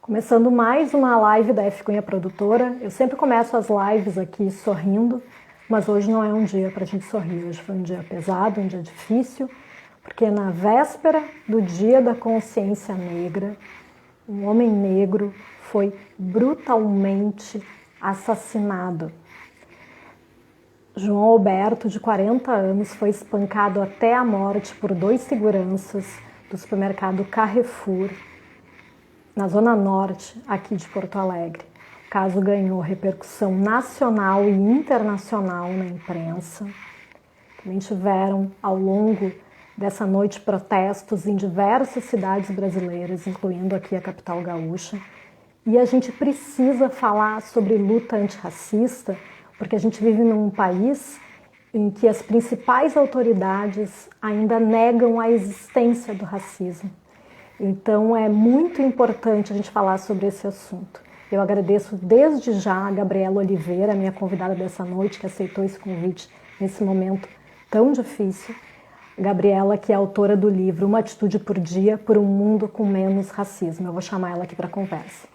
Começando mais uma live da F Cunha Produtora. Eu sempre começo as lives aqui sorrindo, mas hoje não é um dia para a gente sorrir. Hoje foi um dia pesado, um dia difícil, porque na véspera do Dia da Consciência Negra, um homem negro foi brutalmente assassinado. João Alberto, de 40 anos, foi espancado até a morte por 2 seguranças do supermercado Carrefour, na Zona Norte, aqui de Porto Alegre. O caso ganhou repercussão nacional e internacional na imprensa. Também tiveram, ao longo dessa noite, protestos em diversas cidades brasileiras, incluindo aqui a capital gaúcha. E a gente precisa falar sobre luta antirracista, porque a gente vive num país em que as principais autoridades ainda negam a existência do racismo. Então é muito importante a gente falar sobre esse assunto. Eu agradeço desde já a Gabriela Oliveira, minha convidada dessa noite, que aceitou esse convite nesse momento tão difícil. Gabriela, que é autora do livro Uma Atitude por Dia por um Mundo com Menos Racismo. Eu vou chamar ela aqui para a conversa.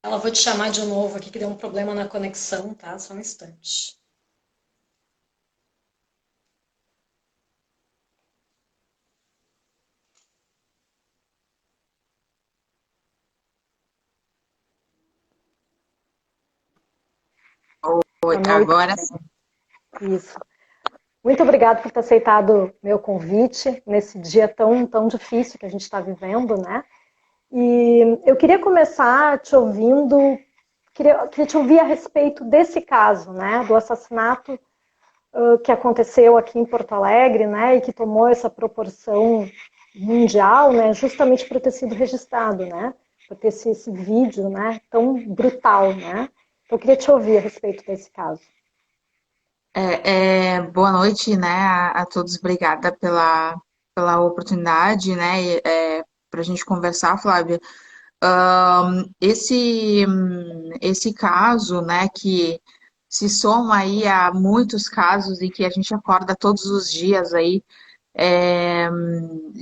Ela vou te chamar de novo aqui, que deu um problema na conexão, tá? Só um instante. Oi, agora sim. Isso. Muito obrigada por ter aceitado meu convite nesse dia tão difícil que a gente está vivendo, né? E eu queria começar te ouvindo, queria te ouvir a respeito desse caso, né? Do assassinato que aconteceu aqui em Porto Alegre, né? E que tomou essa proporção mundial, né? Justamente por ter sido registrado, né? Por ter esse vídeo, né? Tão brutal, né? Então eu queria te ouvir a respeito desse caso. Boa noite, né, a todos. Obrigada pela oportunidade, né, para a gente conversar, Flávia. Esse caso, né, que se soma aí a muitos casos em que a gente acorda todos os dias aí, é,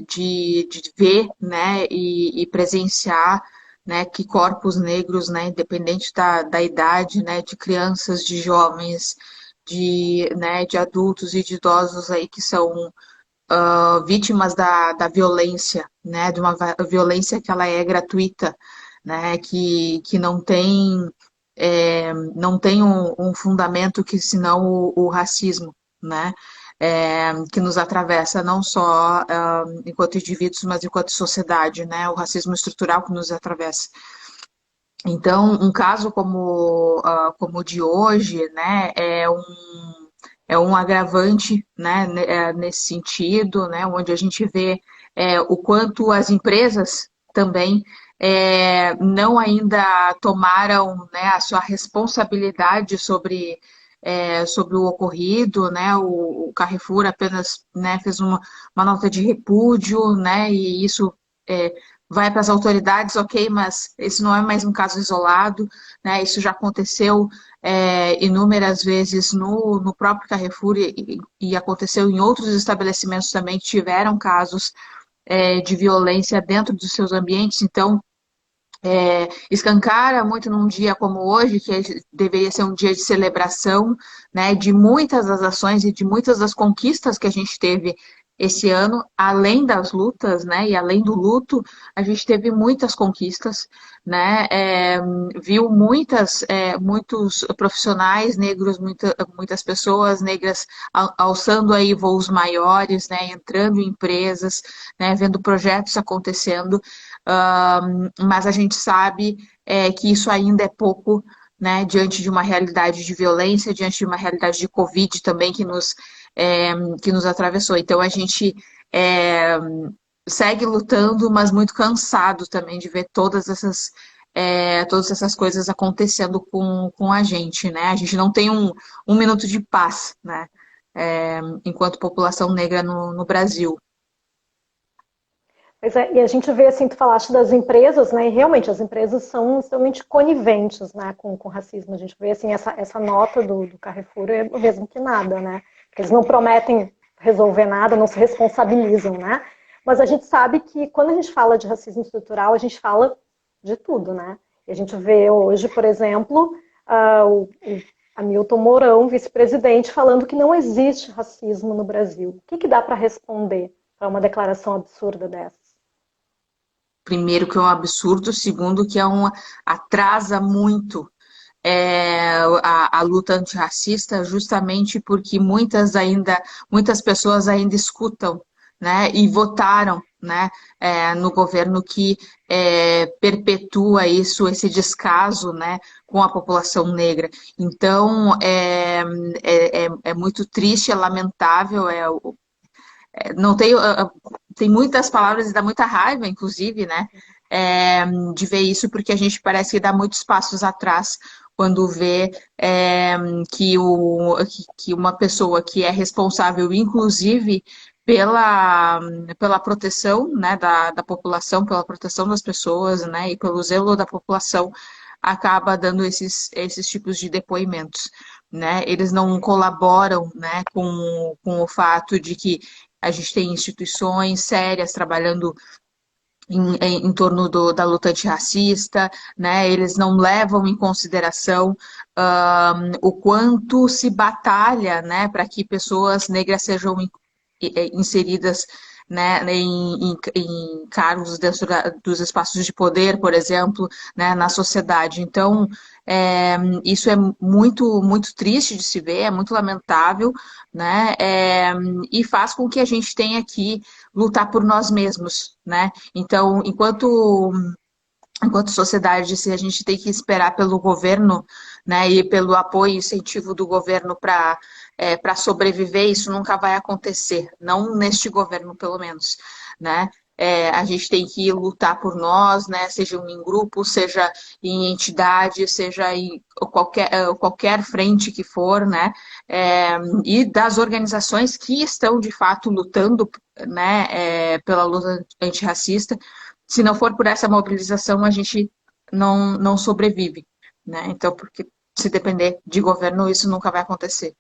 de ver, né, e presenciar, né, que corpos negros, né, independente da idade, né, de crianças, de jovens, né, de adultos e de idosos aí que são vítimas da violência, né, de uma violência que ela é gratuita, né, que não tem um fundamento que senão o racismo, né, que nos atravessa não só enquanto indivíduos, mas enquanto sociedade, né, o racismo estrutural que nos atravessa. Então, um caso como o de hoje, né, é um agravante, né, nesse sentido, né, onde a gente vê o quanto as empresas também não ainda tomaram, né, a sua responsabilidade sobre o ocorrido, né, o Carrefour apenas, né, fez uma nota de repúdio, né, e isso é, vai para as autoridades, ok, mas esse não é mais um caso isolado, né, isso já aconteceu inúmeras vezes no próprio Carrefour e aconteceu em outros estabelecimentos também que tiveram casos de violência dentro dos seus ambientes. Então, escancara muito num dia como hoje, que deveria ser um dia de celebração, né, de muitas das ações e de muitas das conquistas que a gente teve esse ano, além das lutas, né, e além do luto, a gente teve muitas conquistas, né, viu muitos profissionais negros, muitas pessoas negras alçando aí voos maiores, né, entrando em empresas, né, vendo projetos acontecendo, mas a gente sabe que isso ainda é pouco, né, diante de uma realidade de violência, diante de uma realidade de Covid também que nos atravessou. Então a gente é, segue lutando, mas muito cansado também de ver todas essas coisas acontecendo com a gente, né? A gente não tem um minuto de paz, né? Enquanto população negra no Brasil. Pois é, e a gente vê, assim, tu falaste das empresas, né? E realmente as empresas são extremamente coniventes, né, com racismo. A gente vê, assim, essa nota do Carrefour é o mesmo que nada, né? Porque eles não prometem resolver nada, não se responsabilizam, né? Mas a gente sabe que quando a gente fala de racismo estrutural, a gente fala de tudo, né? E a gente vê hoje, por exemplo, o Hamilton Mourão, vice-presidente, falando que não existe racismo no Brasil. O que dá para responder para uma declaração absurda dessa? Primeiro, que é um absurdo, segundo, que atrasa muito a luta antirracista, justamente porque muitas pessoas ainda escutam, né, e votaram, né, no governo que perpetua esse descaso, né, com a população negra. Então, é muito triste, é lamentável, não tenho, tem muitas palavras e dá muita raiva, inclusive, né, de ver isso, porque a gente parece que dá muitos passos atrás quando vê que uma pessoa que é responsável, inclusive, pela proteção, né, da população, pela proteção das pessoas, né, e pelo zelo da população, acaba dando esses tipos de depoimentos. Né? Eles não colaboram, né, com o fato de que a gente tem instituições sérias trabalhando em torno da luta antirracista, né? Eles não levam em consideração o quanto se batalha, né, para que pessoas negras sejam inseridas, né, em cargos dentro dos espaços de poder, por exemplo, né, na sociedade. Então, isso é muito, muito triste de se ver, é muito lamentável, né, e faz com que a gente tenha que lutar por nós mesmos, né? Então, enquanto sociedade, se a gente tem que esperar pelo governo, né, e pelo apoio e incentivo do governo para sobreviver, isso nunca vai acontecer, não neste governo, pelo menos, né? A gente tem que lutar por nós, né, seja em grupo, seja em entidade, seja em qualquer frente que for, né, e das organizações que estão, de fato, lutando, né, pela luta antirracista. Se não for por essa mobilização, a gente não sobrevive, né? Então, porque se depender de governo, isso nunca vai acontecer.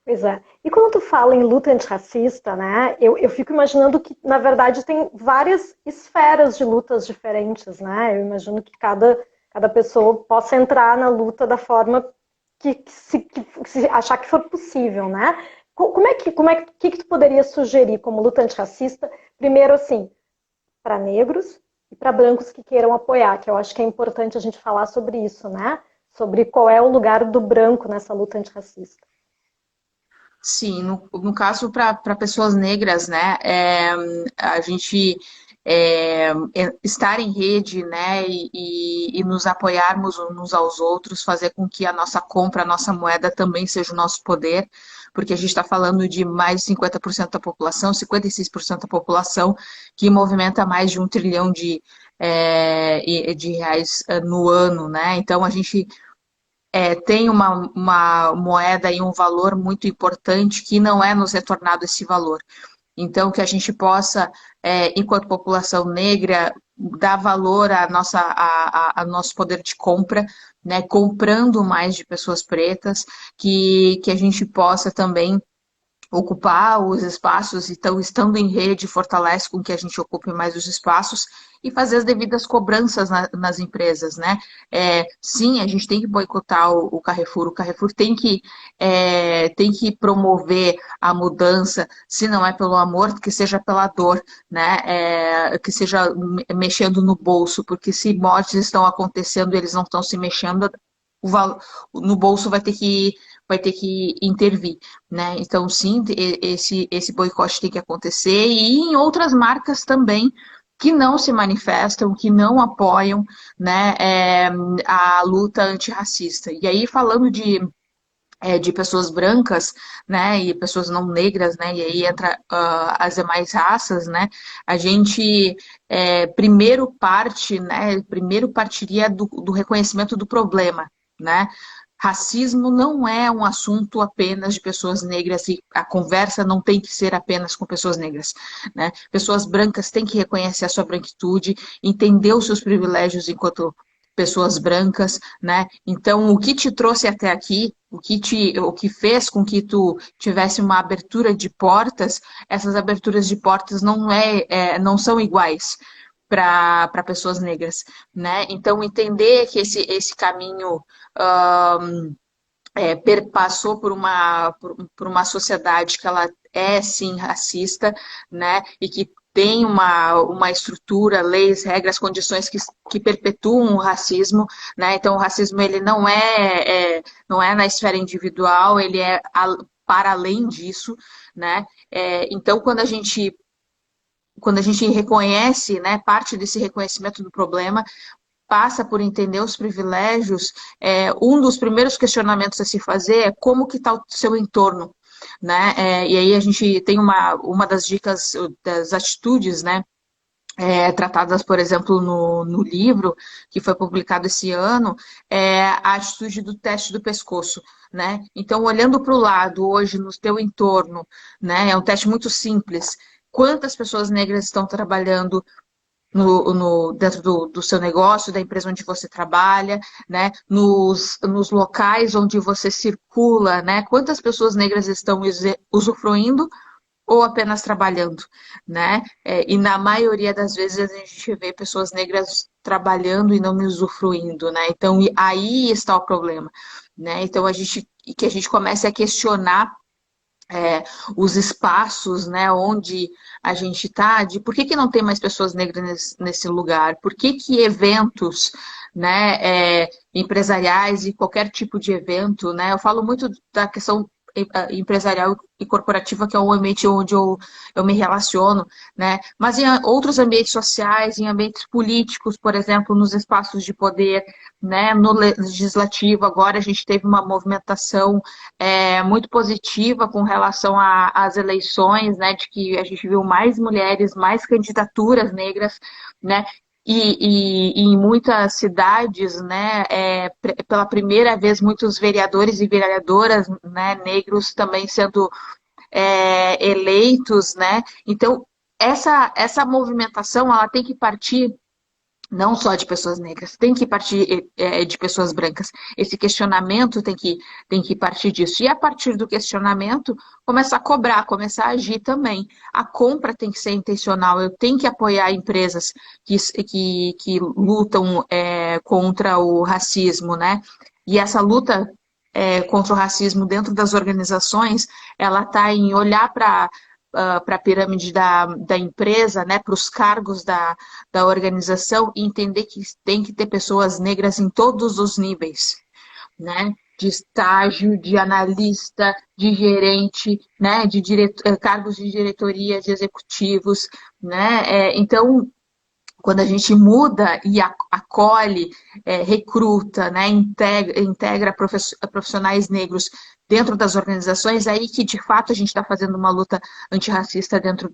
Pois é. E quando tu fala em luta antirracista, né, eu fico imaginando que, na verdade, tem várias esferas de lutas diferentes, né? Eu imagino que cada pessoa possa entrar na luta da forma que se achar que for possível, né? Que tu poderia sugerir como luta antirracista? Primeiro, assim, para negros e para brancos que queiram apoiar, que eu acho que é importante a gente falar sobre isso, né? Sobre qual é o lugar do branco nessa luta antirracista. Sim, no caso para pessoas negras, né, a gente estar em rede, né, e nos apoiarmos uns aos outros, fazer com que a nossa compra, a nossa moeda também seja o nosso poder, porque a gente está falando de mais de 50% da população, 56% da população, que movimenta mais de 1 trilhão de reais no ano, né, então a gente tem uma moeda e um valor muito importante que não é nos retornado esse valor. Então, que a gente possa, enquanto população negra, dar valor a nosso poder de compra, né, comprando mais de pessoas pretas, que a gente possa também ocupar os espaços, então, estando em rede, fortalece com que a gente ocupe mais os espaços e fazer as devidas cobranças nas empresas, né? Sim, a gente tem que boicotar o Carrefour tem que promover a mudança, se não é pelo amor, que seja pela dor, né? Que seja mexendo no bolso, porque se mortes estão acontecendo e eles não estão se mexendo, no bolso vai ter que intervir, né? Então, sim, esse boicote tem que acontecer e em outras marcas também que não se manifestam, que não apoiam, né, a luta antirracista. E aí, falando de pessoas brancas, né, e pessoas não negras, né, e aí entra as demais raças, né, a gente primeiro partiria do reconhecimento do problema, né. Racismo não é um assunto apenas de pessoas negras e a conversa não tem que ser apenas com pessoas negras, né. Pessoas brancas têm que reconhecer a sua branquitude, entender os seus privilégios enquanto pessoas brancas, né? Então, o que te trouxe até aqui, o que fez com que tu tivesse uma abertura de portas, essas aberturas de portas não são iguais para pessoas negras, né? Então, entender que esse caminho perpassou por uma sociedade que ela é sim racista, né? E que tem uma estrutura, leis, regras, condições que perpetuam o racismo, né? Então o racismo ele não é na esfera individual, ele é para além disso, né? Então quando a gente reconhece, né, parte desse reconhecimento do problema, passa por entender os privilégios, um dos primeiros questionamentos a se fazer é como que está o seu entorno, né? E aí a gente tem uma das dicas, das atitudes, né? Tratadas, por exemplo, no livro que foi publicado esse ano, a atitude do teste do pescoço, né? Então, olhando para o lado hoje no teu entorno, né? É um teste muito simples. Quantas pessoas negras estão trabalhando dentro do seu negócio, da empresa onde você trabalha, né? Nos locais onde você circula, né? Quantas pessoas negras estão usufruindo ou apenas trabalhando, né? E na maioria das vezes a gente vê pessoas negras trabalhando e não usufruindo, né? Então aí está o problema, né? Então que a gente comece a questionar os espaços, né, onde a gente está, de por que não tem mais pessoas negras nesse lugar, por que eventos, né, empresariais e qualquer tipo de evento, né, eu falo muito da questão empresarial e corporativa, que é o ambiente onde eu me relaciono, né? Mas em outros ambientes sociais, em ambientes políticos, por exemplo, nos espaços de poder, né? No legislativo, agora a gente teve uma movimentação muito positiva com relação às eleições, né? De que a gente viu mais mulheres, mais candidaturas negras, né? E em muitas cidades, né, pela primeira vez, muitos vereadores e vereadoras, né, negros também sendo eleitos, né? Então, essa movimentação ela tem que partir não só de pessoas negras, tem que partir de pessoas brancas. Esse questionamento tem que partir disso. E a partir do questionamento, começar a cobrar, começar a agir também. A compra tem que ser intencional, eu tenho que apoiar empresas que lutam contra o racismo, né? E essa luta contra o racismo dentro das organizações, ela está em olhar para a pirâmide da empresa, né, para os cargos da organização e entender que tem que ter pessoas negras em todos os níveis, né? De estágio, de analista, de gerente, né? De cargos de diretoria, de executivos, né? Então, quando a gente muda e acolhe, recruta, né, integra profissionais negros dentro das organizações, é aí que de fato a gente está fazendo uma luta antirracista dentro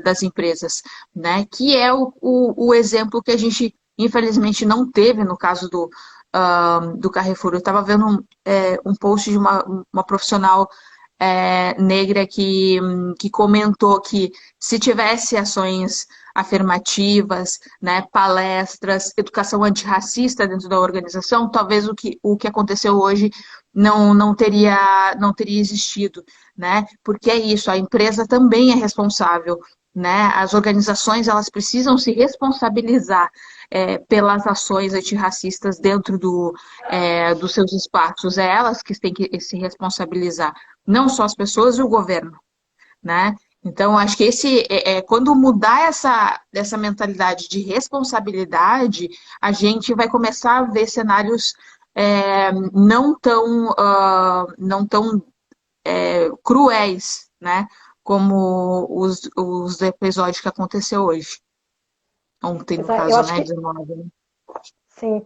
das empresas, né? Que é o exemplo que a gente infelizmente não teve no caso do Carrefour. Eu estava vendo um post de uma profissional negra que comentou que se tivesse ações afirmativas, né, palestras, educação antirracista dentro da organização, talvez o que aconteceu hoje não teria existido, né? Porque é isso, a empresa também é responsável, né? As organizações elas precisam se responsabilizar pelas ações antirracistas dentro dos seus espaços, é elas que têm que se responsabilizar, não só as pessoas e o governo, né? Então, acho que quando mudar essa mentalidade de responsabilidade, a gente vai começar a ver cenários não tão cruéis, né? Como os episódios que aconteceu hoje. Ontem, Pois no é, eu caso, acho né, que 19, né? sim.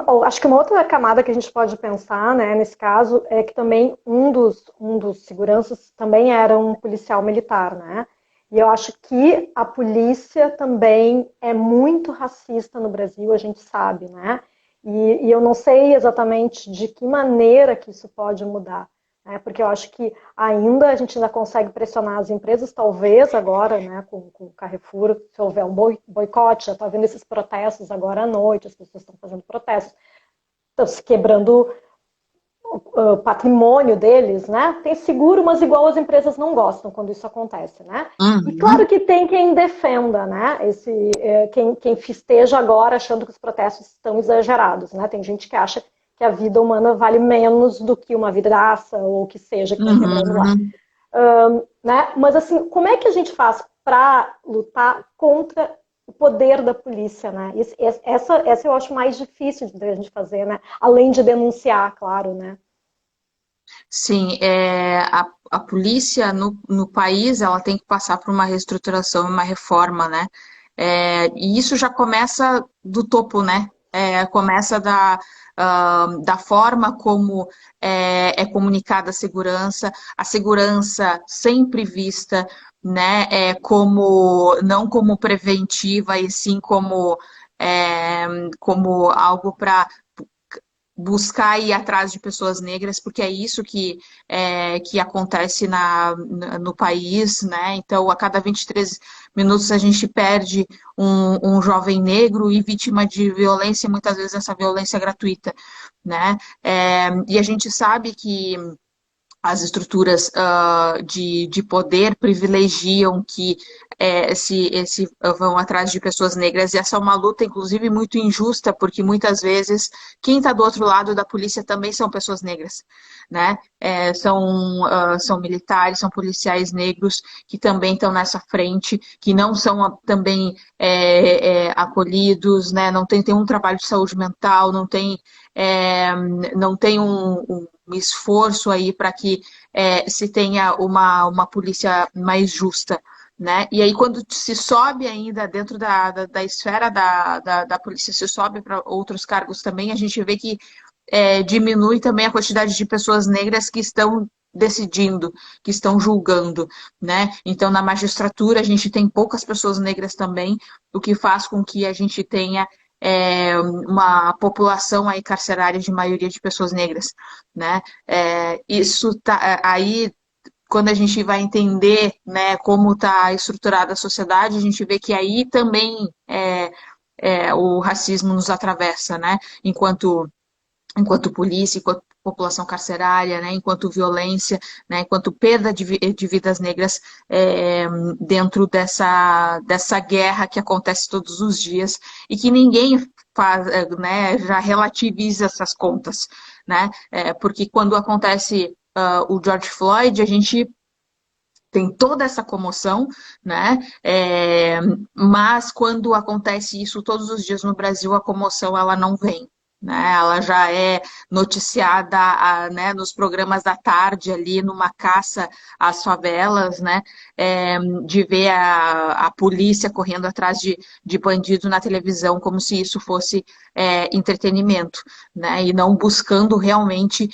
Eu acho que uma outra camada que a gente pode pensar, né, nesse caso, é que também um dos seguranças também era um policial militar, né? E eu acho que a polícia também é muito racista no Brasil, a gente sabe, né? E eu não sei exatamente de que maneira que isso pode mudar, né? Porque eu acho que ainda a gente ainda consegue pressionar as empresas, talvez agora, né, com o Carrefour, se houver um boicote, já está vendo esses protestos agora à noite, as pessoas estão fazendo protestos, estão se quebrando o patrimônio deles, né? Tem seguro, mas igual as empresas não gostam quando isso acontece, né? E claro Uhum. que tem quem defenda, né? Quem festeja agora achando que os protestos estão exagerados, né? Tem gente que acha que a vida humana vale menos do que uma vidraça ou o que seja que estão quebrando lá. Uhum. Né? Mas assim, como é que a gente faz para lutar contra o poder da polícia, né? Essa eu acho mais difícil de a gente fazer, né? Além de denunciar, claro, né? Sim, a polícia no país ela tem que passar por uma reestruturação, uma reforma, né? E isso já começa do topo, né? Começa da forma como é comunicada a segurança sempre vista, né? Como não como preventiva e sim como algo para buscar ir atrás de pessoas negras, porque é isso que acontece no país, né? Então, a cada 23 minutos a gente perde um jovem negro e vítima de violência, muitas vezes essa violência é gratuita, né? E a gente sabe que as estruturas de poder privilegiam que vão atrás de pessoas negras, e essa é uma luta, inclusive, muito injusta, porque muitas vezes quem está do outro lado da polícia também são pessoas negras, né? São militares, são policiais negros que também estão nessa frente, que não são também acolhidos, né? Não tem um trabalho de saúde mental, é, não tem um esforço aí para que se tenha uma polícia mais justa, né? E aí, quando se sobe ainda dentro da esfera da polícia, se sobe para outros cargos também, a gente vê que diminui também a quantidade de pessoas negras que estão decidindo, que estão julgando, né? Então, na magistratura, a gente tem poucas pessoas negras também, o que faz com que a gente tenha uma população aí carcerária de maioria de pessoas negras, né? Isso tá aí quando a gente vai entender, né, como está estruturada a sociedade, a gente vê que aí também o racismo nos atravessa, né? Enquanto polícia, enquanto população carcerária, né, enquanto violência, né, enquanto perda de vidas negras dentro dessa guerra que acontece todos os dias e que ninguém faz, né, já relativiza essas contas, né, porque quando acontece o George Floyd, a gente tem toda essa comoção, né? Mas quando acontece isso todos os dias no Brasil, a comoção ela não vem. Né, ela já é noticiada né, nos programas da tarde ali numa caça às favelas, né, de ver a polícia correndo atrás de bandido na televisão como se isso fosse entretenimento, né, e não buscando realmente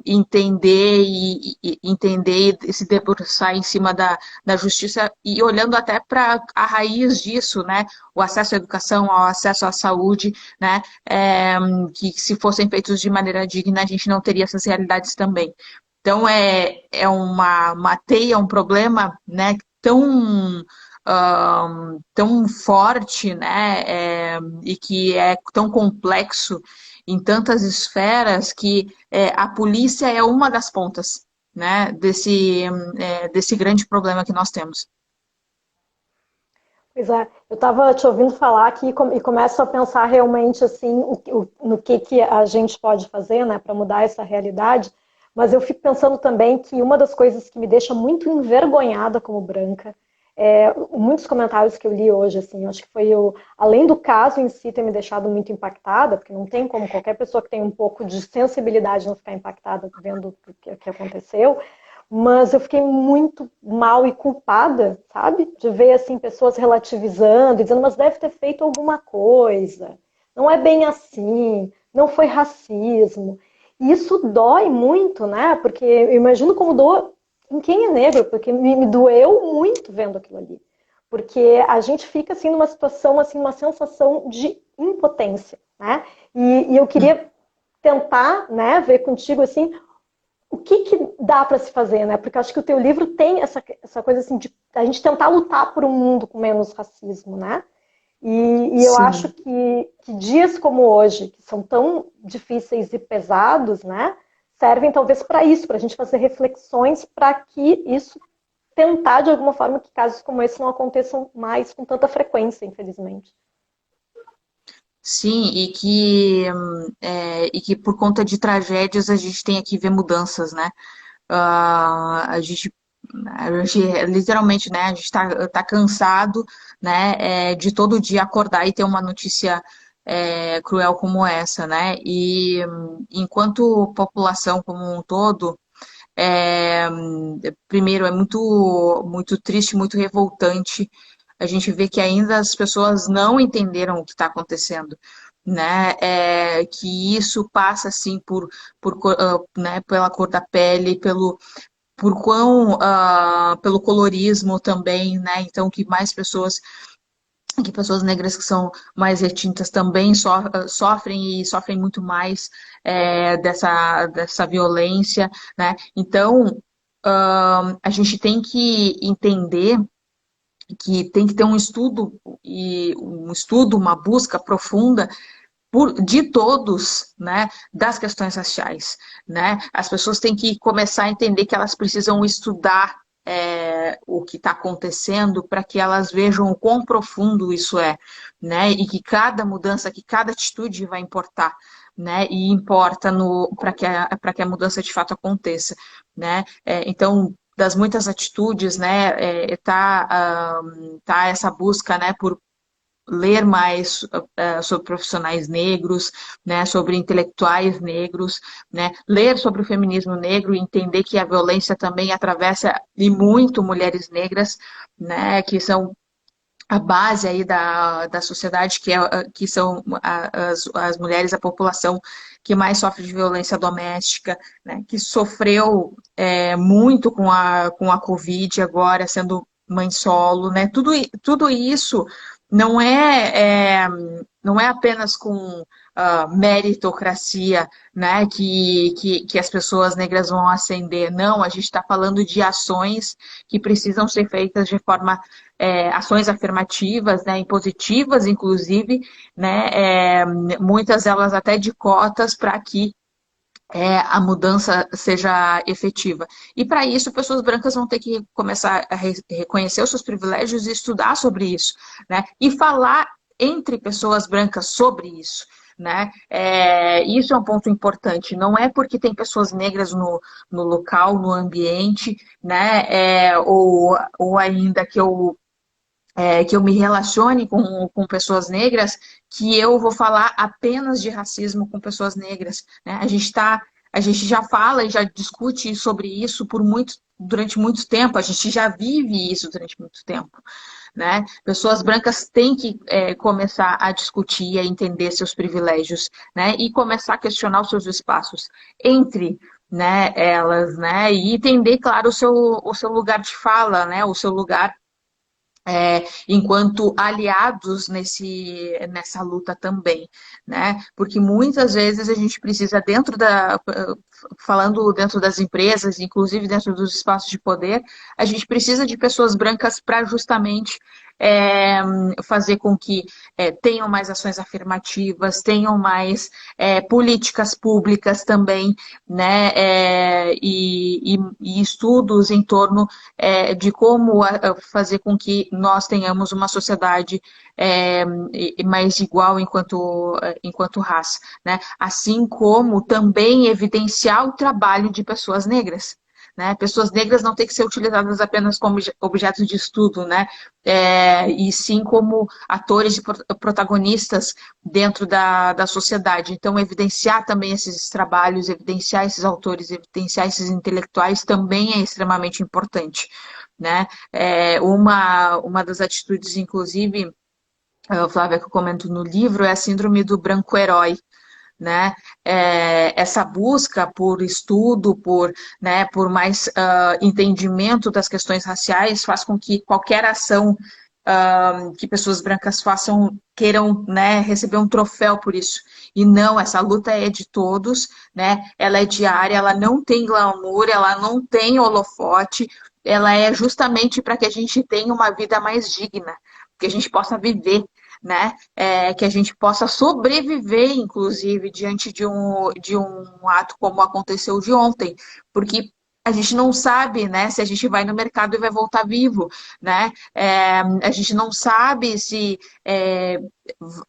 entender e entender e se debruçar em cima da justiça e olhando até para a raiz disso, né? O acesso à educação, o acesso à saúde, né? Que se fossem feitos de maneira digna, a gente não teria essas realidades também. Então é uma teia, um problema, né? Tão forte, né? E que é tão complexo em tantas esferas que a polícia é uma das pontas, né, desse grande problema que nós temos. Pois é, eu estava te ouvindo falar aqui e começo a pensar realmente assim no que a gente pode fazer, né, para mudar essa realidade. Mas eu fico pensando também que uma das coisas que me deixa muito envergonhada como branca muitos comentários que eu li hoje, assim, eu acho que foi além do caso em si ter me deixado muito impactada, porque não tem como qualquer pessoa que tem um pouco de sensibilidade não ficar impactada vendo o que aconteceu, mas eu fiquei muito mal e culpada, sabe? De ver assim pessoas relativizando, dizendo, mas deve ter feito alguma coisa. Não é bem assim, não foi racismo. E isso dói muito, né? Porque eu imagino como doa em quem é negro, porque me doeu muito vendo aquilo ali. Porque a gente fica assim numa situação, assim, uma sensação de impotência, né? E eu queria tentar, né, ver contigo assim o que dá para se fazer, né? Porque eu acho que o teu livro tem essa coisa assim de a gente tentar lutar por um mundo com menos racismo, né? E eu acho Sim. que dias como hoje, que são tão difíceis e pesados, né? Servem talvez para isso, para a gente fazer reflexões para que isso tentar de alguma forma que casos como esse não aconteçam mais com tanta frequência, infelizmente. Sim, e que por conta de tragédias a gente tem que ver mudanças, né? A gente literalmente, né, a gente tá cansado, né, de todo dia acordar e ter uma notícia cruel como essa, né? E enquanto população como um todo, é, primeiro é muito triste, muito revoltante. A gente vê que ainda as pessoas não entenderam o que está acontecendo, né? Que isso passa assim né, pela cor da pele, pelo colorismo também, né? Então que pessoas negras que são mais retintas também sofrem e sofrem muito mais dessa violência, né? Então a gente tem que entender que tem que ter uma busca profunda de todos, né, das questões raciais, né? As pessoas têm que começar a entender que elas precisam estudar o que está acontecendo para que elas vejam o quão profundo isso é, né? E que cada mudança, que cada atitude vai importar, né? E importa para que a mudança de fato aconteça, né? Então das muitas atitudes, né, tá essa busca, né, por ler mais sobre profissionais negros, né, sobre intelectuais negros, né, ler sobre o feminismo negro e entender que a violência também atravessa e muito mulheres negras, né, que são a base aí da sociedade, que são as mulheres, a população que mais sofre de violência doméstica, né, que sofreu muito com a Covid agora, sendo mãe solo, né, tudo isso não é apenas com meritocracia, né, que as pessoas negras vão ascender. Não, a gente está falando de ações que precisam ser feitas de forma ações afirmativas, né, impositivas, inclusive, né, muitas delas até de cotas para que a mudança seja efetiva. E para isso, pessoas brancas vão ter que começar a reconhecer os seus privilégios e estudar sobre isso, né? E falar entre pessoas brancas sobre isso. Né? Isso é um ponto importante. Não é porque tem pessoas negras no local, no ambiente, né? Ou ainda que eu me relacione com pessoas negras, que eu vou falar apenas de racismo com pessoas negras, né? A gente já fala e já discute sobre isso durante muito tempo, a gente já vive isso durante muito tempo, né? Pessoas brancas têm que começar a discutir e a entender seus privilégios, né? E começar a questionar os seus espaços entre, né, elas, né? E entender, claro, o seu lugar de fala, né? O seu lugar enquanto aliados nessa luta também, né? Porque muitas vezes a gente precisa falando dentro das empresas, inclusive dentro dos espaços de poder, a gente precisa de pessoas brancas para justamente fazer com que tenham mais ações afirmativas, tenham mais políticas públicas também, né? E estudos em torno de como fazer com que nós tenhamos uma sociedade mais igual enquanto raça, né? Assim como também evidenciar o trabalho de pessoas negras, né? Pessoas negras não têm que ser utilizadas apenas como objetos de estudo, né? E sim como atores e protagonistas dentro da sociedade. Então, evidenciar também esses trabalhos, evidenciar esses autores, evidenciar esses intelectuais também é extremamente importante, né? Uma das atitudes, inclusive, Flávia, que eu comento no livro, é a síndrome do branco herói, né? Essa busca por estudo, por mais entendimento das questões raciais faz com que qualquer ação que pessoas brancas façam queiram, né, receber um troféu por isso. E não, essa luta é de todos, né? Ela é diária, ela não tem glamour, ela não tem holofote, ela é justamente para que a gente tenha uma vida mais digna, que a gente possa viver, né? Que a gente possa sobreviver, inclusive, diante de um ato como aconteceu de ontem, porque a gente não sabe, né, se a gente vai no mercado e vai voltar vivo, né? A gente não sabe se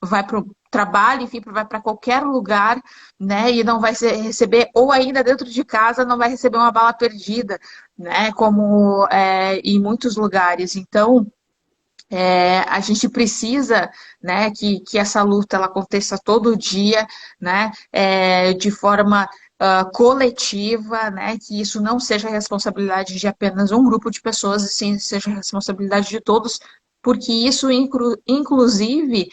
vai para o trabalho, enfim, vai para qualquer lugar, né, e não vai receber, ou ainda dentro de casa, não vai receber uma bala perdida, né, como em muitos lugares. Então, a gente precisa, né, que essa luta ela aconteça todo dia, né, de forma coletiva, né, que isso não seja responsabilidade de apenas um grupo de pessoas, e sim seja responsabilidade de todos, porque isso, inclusive,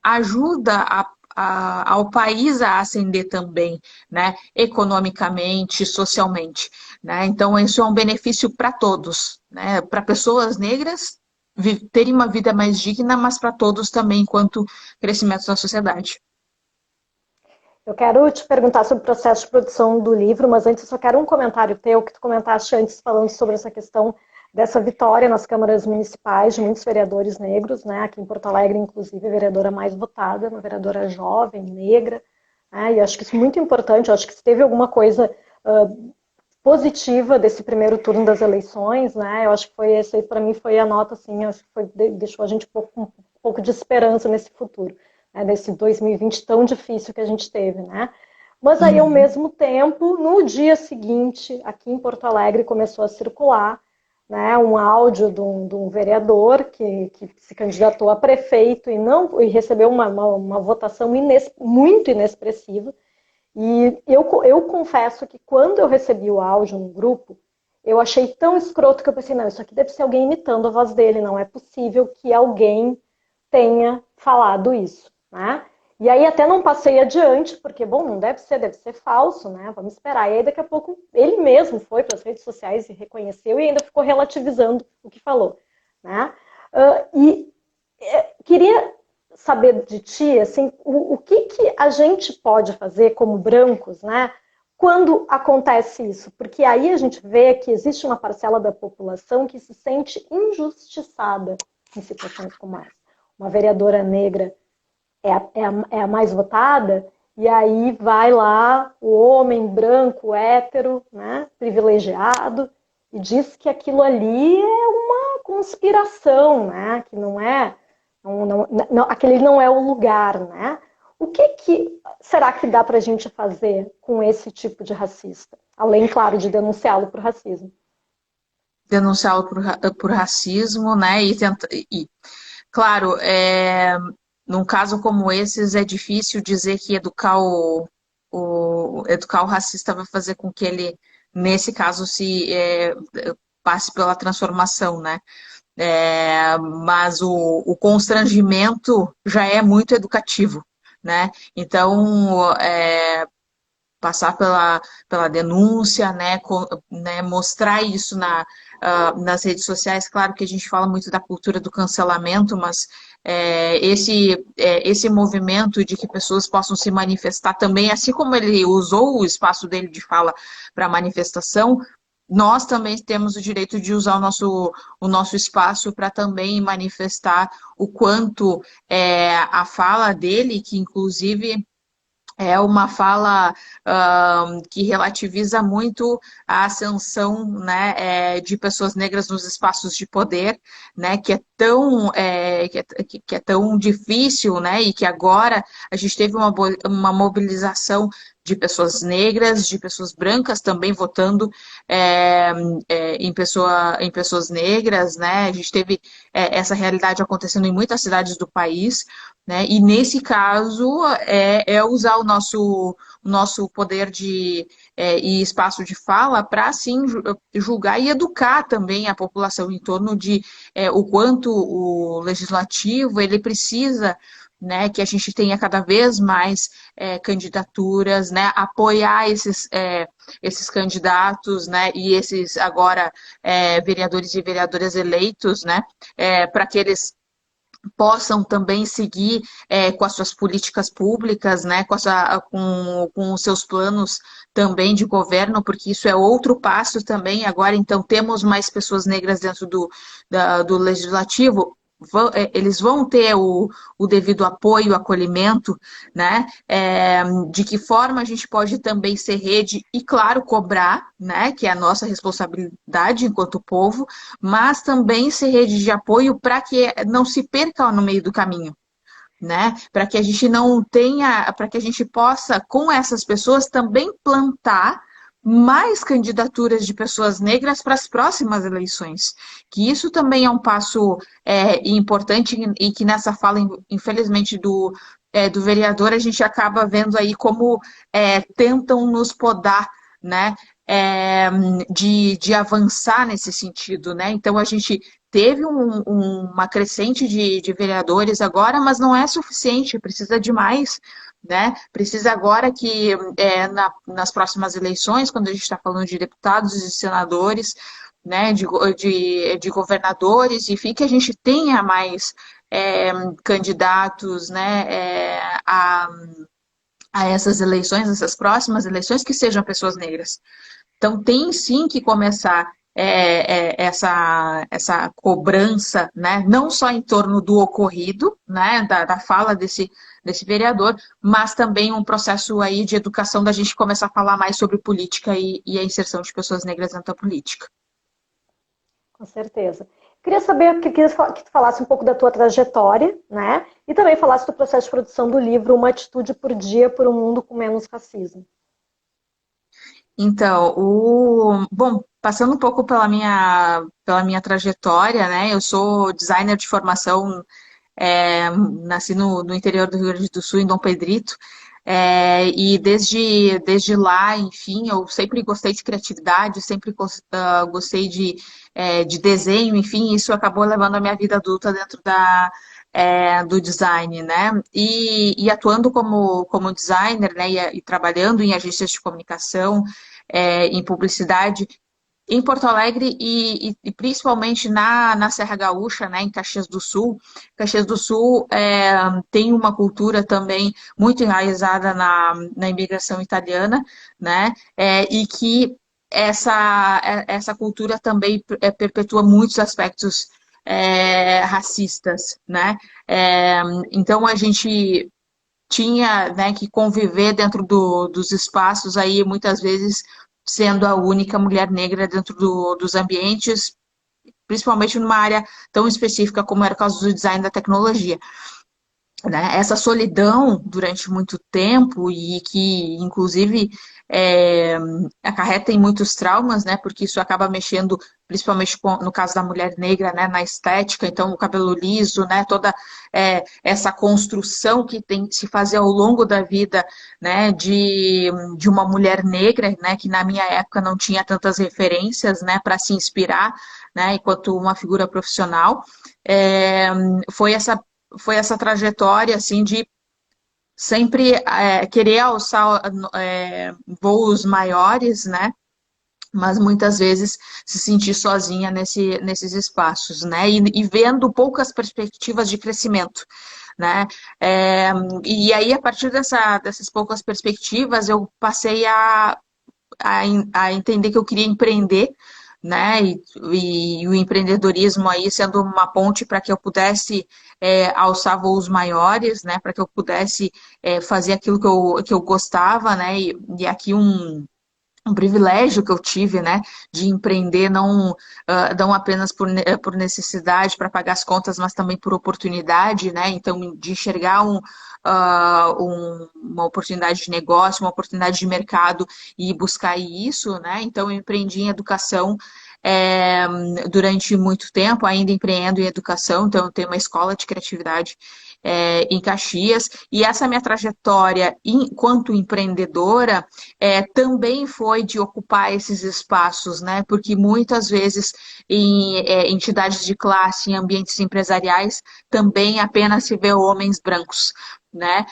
ajuda ao país a ascender também, né, economicamente, socialmente, né, então isso é um benefício para todos, né, para pessoas negras terem uma vida mais digna, mas para todos também, enquanto crescimento da sociedade. Eu quero te perguntar sobre o processo de produção do livro, mas antes eu só quero um comentário teu, que tu comentaste antes falando sobre essa questão dessa vitória nas câmaras municipais de muitos vereadores negros, né? Aqui em Porto Alegre, inclusive, a vereadora mais votada, uma vereadora jovem, negra, né? E acho que isso é muito importante, acho que se teve alguma coisa positiva desse primeiro turno das eleições, né? Eu acho que foi esse aí, para mim, foi a nota, assim, acho que deixou a gente um pouco de esperança nesse futuro, né? Nesse 2020 tão difícil que a gente teve, né? Mas aí, ao mesmo tempo, no dia seguinte, aqui em Porto Alegre, começou a circular, né, um áudio de um vereador que se candidatou a prefeito e recebeu uma votação muito inexpressiva. E eu confesso que quando eu recebi o áudio no grupo, eu achei tão escroto que eu pensei, não, isso aqui deve ser alguém imitando a voz dele, não é possível que alguém tenha falado isso, né? E aí até não passei adiante, porque, bom, não deve ser falso, né? Vamos esperar. E aí daqui a pouco ele mesmo foi para as redes sociais e reconheceu e ainda ficou relativizando o que falou, né? Queria saber de ti, assim, o que a gente pode fazer como brancos, né, quando acontece isso? Porque aí a gente vê que existe uma parcela da população que se sente injustiçada em situações como essa. Uma vereadora negra é a mais votada, e aí vai lá o homem branco, hétero, né, privilegiado, e diz que aquilo ali é uma conspiração, né, que não é aquele não é o lugar, né? O que será que dá para a gente fazer com esse tipo de racista? Além, claro, de denunciá-lo por racismo. Denunciá-lo por racismo, né? Claro, num caso como esses, é difícil dizer que educar o racista vai fazer com que ele, nesse caso, passe pela transformação, né? Mas o constrangimento já é muito educativo, né? Então, passar pela denúncia, né, mostrar isso nas redes sociais. Claro que a gente fala muito da cultura do cancelamento, mas esse movimento de que pessoas possam se manifestar também, assim como ele usou o espaço dele de fala para manifestação, nós também temos o direito de usar o nosso espaço para também manifestar o quanto a fala dele, que inclusive é uma fala que relativiza muito a ascensão, né, de pessoas negras nos espaços de poder, né, que é que é tão difícil, né? E que agora a gente teve uma mobilização de pessoas negras, de pessoas brancas também votando é, em pessoas negras, né? A gente teve essa realidade acontecendo em muitas cidades do país, né? E nesse caso é usar o nosso poder e espaço de fala para assim julgar e educar também a população em torno de o quanto o legislativo ele precisa, né, que a gente tenha cada vez mais candidaturas, né, apoiar esses candidatos, né, e esses agora vereadores e vereadoras eleitos, né, para que eles possam também seguir com as suas políticas públicas, né, com os seus planos também de governo, porque isso é outro passo também. Agora, então, temos mais pessoas negras dentro do legislativo. Eles vão ter o devido apoio, acolhimento, né? De que forma a gente pode também ser rede e, claro, cobrar, né? Que é a nossa responsabilidade enquanto povo, mas também ser rede de apoio para que não se perca no meio do caminho, né? Para que a gente não tenha, para que a gente possa, com essas pessoas, também plantar mais candidaturas de pessoas negras para as próximas eleições. Que isso também é um passo importante e que nessa fala, infelizmente, do vereador, a gente acaba vendo aí como tentam nos podar, né? De avançar nesse sentido, né? Então a gente teve uma crescente de vereadores agora, mas não é suficiente, precisa de mais, né? Precisa agora que nas próximas eleições, quando a gente está falando de deputados e senadores, né, de governadores, enfim, que a gente tenha mais candidatos, né, a essas eleições, essas próximas eleições, que sejam pessoas negras. Então, tem sim que começar essa cobrança, né? Não só em torno do ocorrido, né? Da fala desse vereador, mas também um processo aí de educação da gente começar a falar mais sobre política e a inserção de pessoas negras dentro da política. Com certeza. Queria saber que tu falasse um pouco da tua trajetória, né? E também falasse do processo de produção do livro Uma Atitude por Dia por um Mundo com Menos Racismo. Então, bom, passando um pouco pela minha trajetória, né? Eu sou designer de formação, nasci no interior do Rio Grande do Sul, em Dom Pedrito, e desde lá, enfim, eu sempre gostei de criatividade, sempre gostei de desenho, enfim, isso acabou levando a minha vida adulta dentro do design, né? E atuando como designer, né? E trabalhando em agências de comunicação, em publicidade, em Porto Alegre e principalmente na Serra Gaúcha, né, em Caxias do Sul. Caxias do Sul tem uma cultura também muito enraizada na imigração italiana, né, e que essa cultura também perpetua muitos aspectos racistas, né? Então a gente tinha, né, que conviver dentro dos espaços aí, muitas vezes sendo a única mulher negra dentro dos ambientes, principalmente numa área tão específica como era o caso do design da tecnologia, né? Essa solidão durante muito tempo e que, inclusive, é, acarreta em muitos traumas, né? Porque isso acaba mexendo, principalmente no caso da mulher negra, né? Na estética, então o cabelo liso, né? Toda essa construção que tem que se fazer ao longo da vida, né? De uma mulher negra, né? Que na minha época não tinha tantas referências, né? Para se inspirar, né? Enquanto uma figura profissional. É, foi essa foi essa trajetória assim de sempre querer alçar voos maiores, né? Mas muitas vezes se sentir sozinha nesses espaços, né? E vendo poucas perspectivas de crescimento, né? E aí, a partir dessas poucas perspectivas, eu passei a entender que eu queria empreender, né? E o empreendedorismo aí sendo uma ponte para que eu pudesse alçar voos maiores, né? Para que eu pudesse fazer aquilo que eu gostava, né? E aqui um privilégio que eu tive, né, de empreender não apenas por necessidade para pagar as contas, mas também por oportunidade, né, então de enxergar uma oportunidade de negócio, uma oportunidade de mercado e buscar isso, né, então eu empreendi em educação é, durante muito tempo, ainda empreendo em educação, então eu tenho uma escola de criatividade em Caxias, e essa minha trajetória enquanto empreendedora também foi de ocupar esses espaços, né? Porque muitas vezes em entidades de classe, em ambientes empresariais, também apenas se vê homens brancos. Né?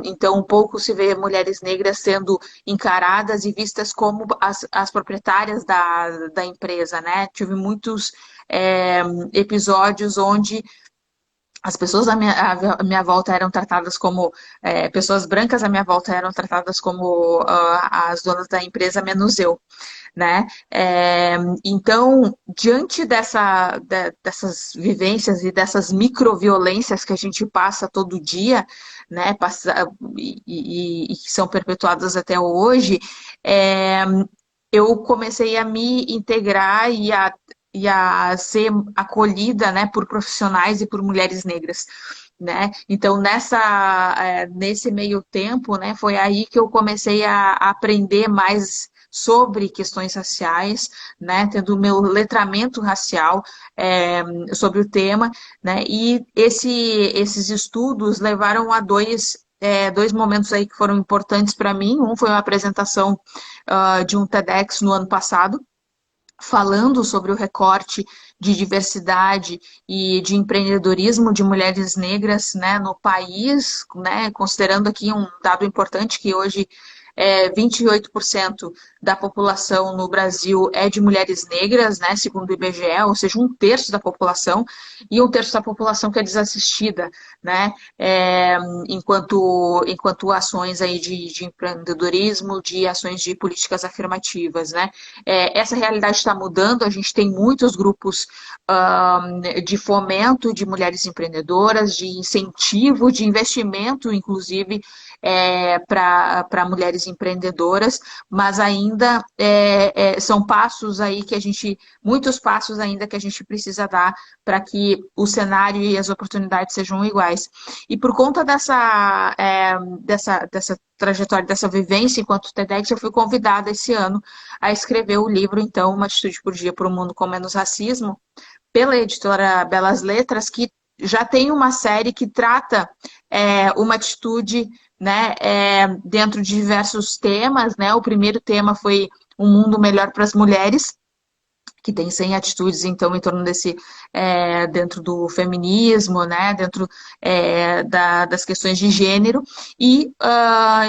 Então, um pouco se vê mulheres negras sendo encaradas e vistas como as proprietárias da empresa, né? Tive muitos episódios onde as pessoas à minha volta eram tratadas como pessoas brancas à minha volta eram tratadas como as donas da empresa, menos eu, né? Então, diante dessas vivências e dessas microviolências que a gente passa todo dia, né? E que são perpetuadas até hoje, é, eu comecei a me integrar e a ser acolhida, né, por profissionais e por mulheres negras, né? Então, nesse meio tempo, né, foi aí que eu comecei a aprender mais sobre questões raciais, né, tendo o meu letramento racial sobre o tema, né, e esses estudos levaram a dois momentos aí que foram importantes para mim. Um foi uma apresentação de um TEDx no ano passado, falando sobre o recorte de diversidade e de empreendedorismo de mulheres negras, né, no país, né, considerando aqui um dado importante que hoje 28% da população no Brasil é de mulheres negras, né, segundo o IBGE, ou seja, um terço da população, e um terço da população que é desassistida, né, enquanto ações aí de empreendedorismo, de ações de políticas afirmativas, né. Essa realidade está mudando, a gente tem muitos grupos de fomento de mulheres empreendedoras, de incentivo, de investimento, inclusive, para mulheres empreendedoras, mas ainda são passos aí muitos passos ainda que a gente precisa dar para que o cenário e as oportunidades sejam iguais. E por conta dessa trajetória, dessa vivência enquanto TEDx, eu fui convidada esse ano a escrever o livro, então, Uma Atitude por Dia para um Mundo com Menos Racismo, pela editora Belas Letras, que já tem uma série que trata uma atitude, né, dentro de diversos temas, né? O primeiro tema foi Um Mundo Melhor para as Mulheres, que tem 100 atitudes, então, em torno dentro do feminismo, né, dentro das questões de gênero, e,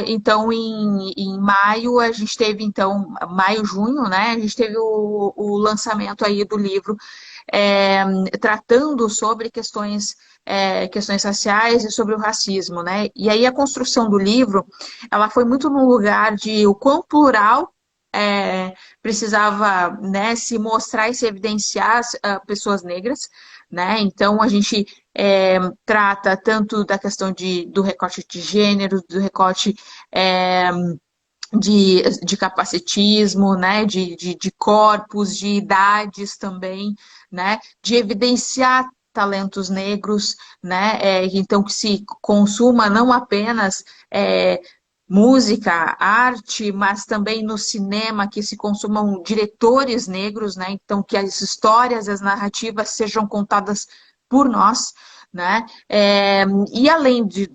então, em maio, a gente teve, então, maio, junho, né, a gente teve o lançamento aí do livro, tratando sobre questões raciais e sobre o racismo, né, e aí a construção do livro, ela foi muito no lugar de o quão plural precisava, né, se mostrar e se evidenciar pessoas negras, né? Então a gente trata tanto da questão do recorte de gênero, do recorte de capacitismo, né? De corpos, de idades também, né? De evidenciar talentos negros, né? Então que se consuma não apenas música, arte, mas também no cinema que se consumam diretores negros, né? Então que as histórias, as narrativas sejam contadas por nós, né? E além de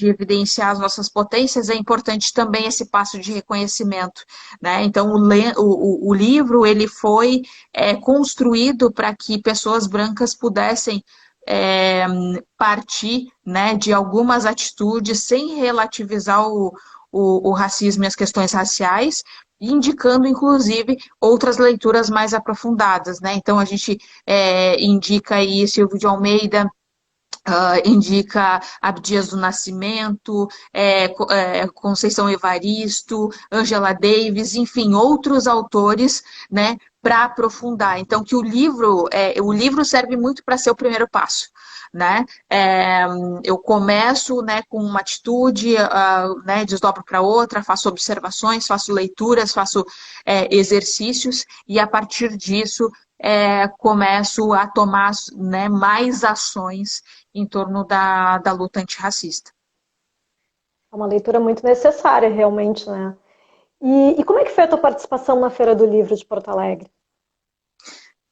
evidenciar as nossas potências, é importante também esse passo de reconhecimento, né? Então o livro ele foi construído para que pessoas brancas pudessem partir, né, de algumas atitudes sem relativizar o racismo e as questões raciais, indicando, inclusive, outras leituras mais aprofundadas, né? Então, a gente indica aí Silvio de Almeida, indica Abdias do Nascimento, Conceição Evaristo, Angela Davis, enfim, outros autores, né, para aprofundar. Então, que o livro serve muito para ser o primeiro passo, né? Eu começo, né, com uma atitude, né, desdobro para outra, faço observações, faço leituras, faço exercícios e a partir disso começo a tomar, né, mais ações em torno da luta antirracista. É uma leitura muito necessária, realmente, né? E como é que foi a tua participação na Feira do Livro de Porto Alegre?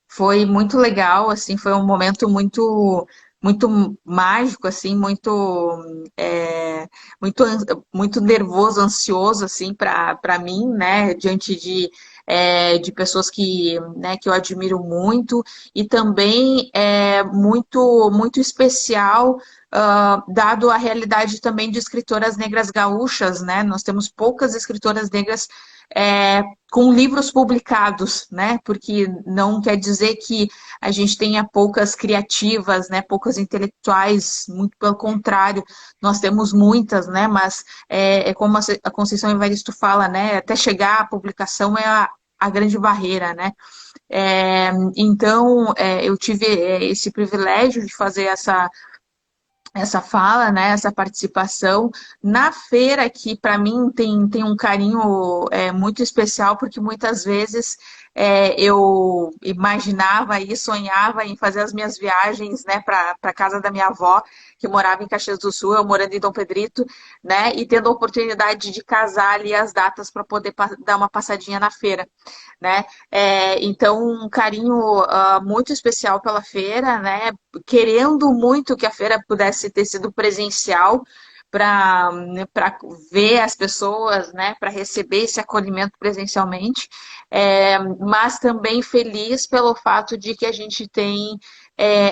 Foi muito legal, assim, foi um momento muito mágico, assim, muito muito nervoso, ansioso, assim, para mim, né, diante de pessoas que, né, que eu admiro muito e também muito especial. Dado a realidade também de escritoras negras gaúchas, né? Nós temos poucas escritoras negras é, com livros publicados, né? Porque não quer dizer que a gente tenha poucas criativas, né? Poucas intelectuais, muito pelo contrário, nós temos muitas, né? Mas como a Conceição Evaristo fala, né? Até chegar à publicação é a grande barreira, né? Então, eu tive esse privilégio de fazer essa fala, né, essa participação na feira que para mim tem um carinho muito especial porque muitas vezes eu imaginava e sonhava em fazer as minhas viagens, né, para casa da minha avó que morava em Caxias do Sul, eu morando em Dom Pedrito, né, e tendo a oportunidade de casar ali as datas para poder dar uma passadinha na feira, né? Então, um carinho muito especial pela feira, né? Querendo muito que a feira pudesse ter sido presencial para ver as pessoas, né? Para receber esse acolhimento presencialmente, mas também feliz pelo fato de que a gente tem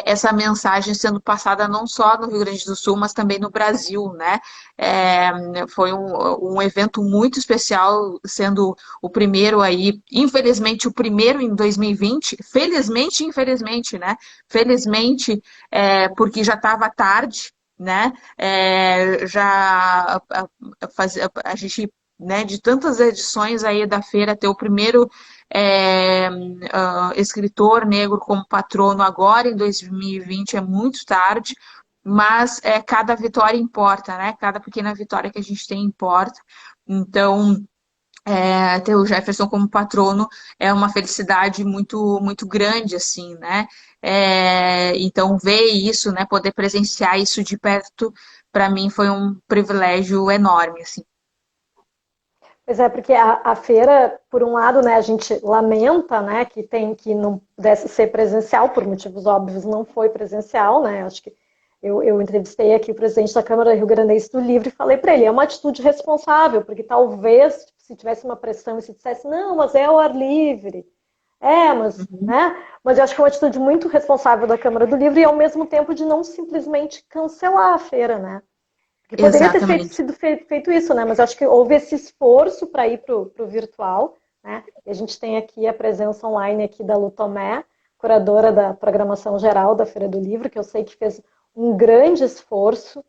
essa mensagem sendo passada não só no Rio Grande do Sul, mas também no Brasil, né? Foi um evento muito especial, sendo o primeiro aí, infelizmente o primeiro em 2020, felizmente, infelizmente, né? Felizmente, porque já estava tarde, né? A gente, né, de tantas edições aí da feira, ter o primeiro escritor negro como patrono agora em 2020 é muito tarde, mas cada vitória importa, né? Cada pequena vitória que a gente tem importa. Então, ter o Jefferson como patrono é uma felicidade muito grande, assim, né? Então, ver isso, né, poder presenciar isso de perto, para mim foi um privilégio enorme, assim. Pois é, porque a feira, por um lado, né, a gente lamenta, né, que não pudesse ser presencial, por motivos óbvios, não foi presencial, né? Acho que eu entrevistei aqui o presidente da Câmara Rio Grandense do Livro e falei para ele, é uma atitude responsável, porque talvez se tivesse uma pressão e se dissesse, não, mas é ao ar livre, mas, Uhum. né? Mas eu acho que é uma atitude muito responsável da Câmara do Livro e ao mesmo tempo de não simplesmente cancelar a feira, né? Porque poderia ter Exatamente. sido feito isso, né? Mas acho que houve esse esforço para ir para o virtual, né? E a gente tem aqui a presença online aqui da Lu Tomé, curadora da programação geral da Feira do Livro, que eu sei que fez um grande esforço.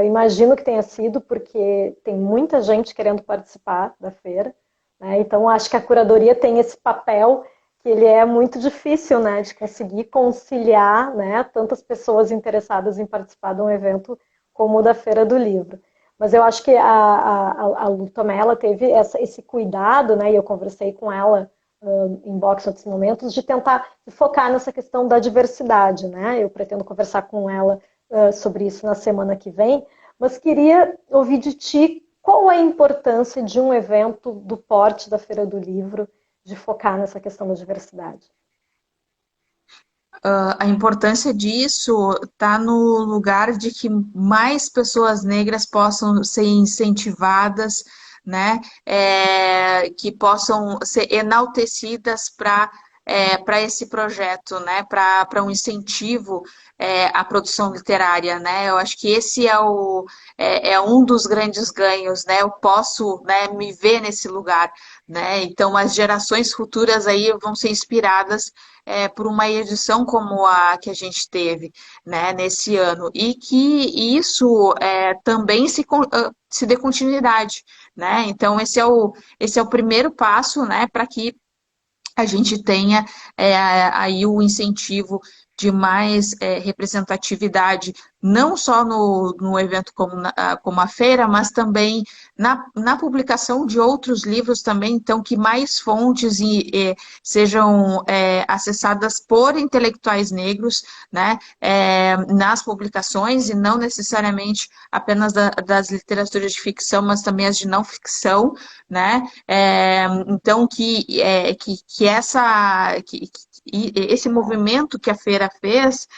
Imagino que tenha sido, porque tem muita gente querendo participar da feira, né? Então acho que a curadoria tem esse papel que ele é muito difícil, né, de conseguir conciliar, né, tantas pessoas interessadas em participar de um evento como o da Feira do Livro. Mas eu acho que a Lu Tomé, ela teve esse cuidado, né, e eu conversei com ela em box em outros momentos, de tentar focar nessa questão da diversidade, né? Eu pretendo conversar com ela sobre isso na semana que vem, mas queria ouvir de ti qual é a importância de um evento do porte da Feira do Livro de focar nessa questão da diversidade. A importância disso está no lugar de que mais pessoas negras possam ser incentivadas, né, que possam ser enaltecidas para esse projeto, né, para um incentivo à produção literária, né. Eu acho que esse é um dos grandes ganhos, né. Eu posso, né, me ver nesse lugar, né. Então as gerações futuras aí vão ser inspiradas por uma edição como a que a gente teve, né, nesse ano, e que isso também se dê continuidade, né? Então, esse é o primeiro passo, né, para que a gente tenha aí o incentivo de mais representatividade, não só no evento como a feira, mas também na publicação de outros livros também, então que mais fontes sejam acessadas por intelectuais negros, né, nas publicações, e não necessariamente apenas das literaturas de ficção, mas também as de não ficção, né? Então esse movimento que a feira fez